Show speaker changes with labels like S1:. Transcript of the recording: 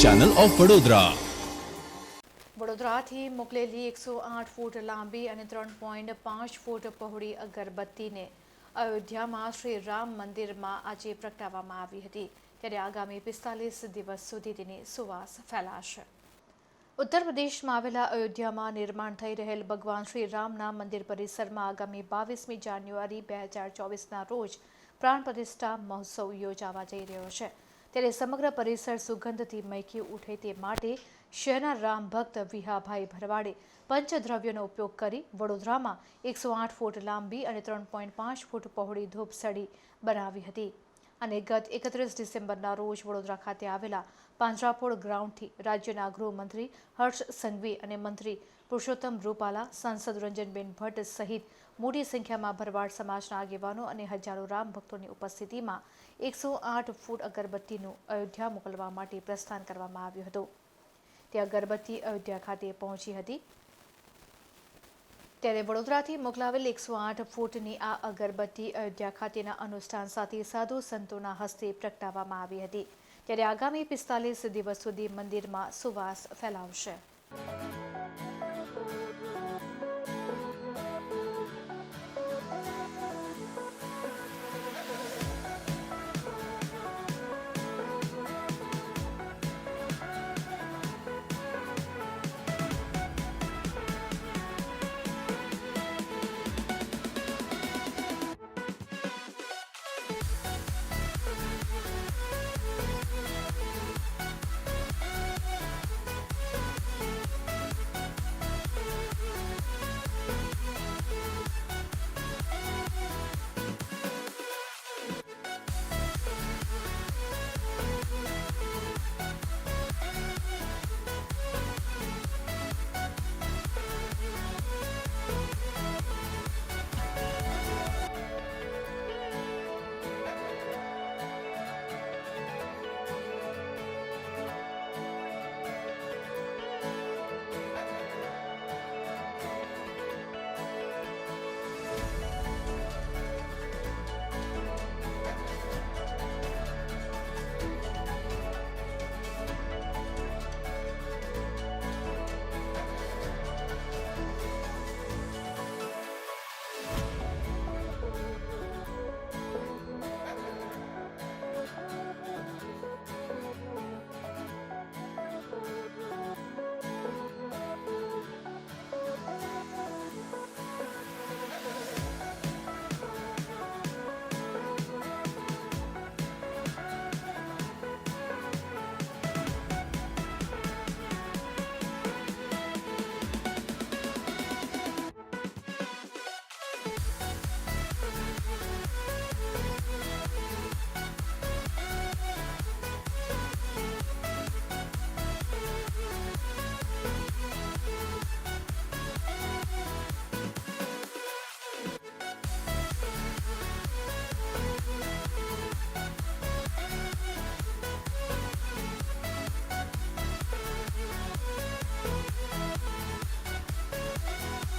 S1: Channel of Vadodara.
S2: વડોદરાથી મોકલેલી 108 ફૂટ લાંબી અને 3.5 ફૂટ પહોળી અગરબત્તીને અયોધ્યામાં શ્રી રામ મંદિરમાં આજે પ્રગટાવવામાં આવી હતી, ત્યારે આગામી 45 દિવસ સુધી તેની સુવાસ ફેલાશે. ઉત્તર પ્રદેશમાં આવેલા અયોધ્યામાં નિર્માણ થઈ રહેલ ભગવાન શ્રી રામના મંદિર પરિસરમાં આગામી 22મી જાન્યુઆરી 2024ના રોજ પ્રાણ પ્રતિષ્ઠા મહોત્સવ યોજાવા જઈ રહ્યો છે. ત્યારે સમગ્ર પરિસર સુગંધથી મહેકી ઉઠે તે માટે શહેરના રામ ભક્ત વિહાભાઈ ભરવાડે પંચદ્રવ્યનો ઉપયોગ કરી વડોદરામાં 108 ફૂટ લાંબી અને 3.5 ફૂટ પહોળી ધૂપસળી બનાવી હતી અને ગત 31 ડિસેમ્બરના રોજ વડોદરા ખાતે આવેલા પાંજરાપોળ ગ્રાઉન્ડથી રાજ્યના ગૃહમંત્રી હર્ષ સંઘવી અને મંત્રી પુરુષોત્તમ રૂપાલા, સાંસદ રંજનબેન ભટ્ટ સહિત મોટી સંખ્યામાં ભરવાડ સમાજના આગેવાનો અને હજારો રામ ભક્તોની ઉપસ્થિતિમાં 108 ફૂટ અગરબત્તીનું અયોધ્યા મોકલવા માટે પ્રસ્થાન કરવામાં આવ્યું હતું. તે અગરબત્તી અયોધ્યા ખાતે પહોંચી હતી. ત્યારે વડોદરાથી મોકલાવેલ 108 ફૂટની આ અગરબત્તી અયોધ્યા ખાતેના અનુષ્ઠાન સાથે સાધુ સંતોના હસ્તે પ્રગટાવવામાં આવી હતી. ત્યારે આગામી 45 દિવસ સુધી મંદિરમાં સુવાસ ફેલાવશે.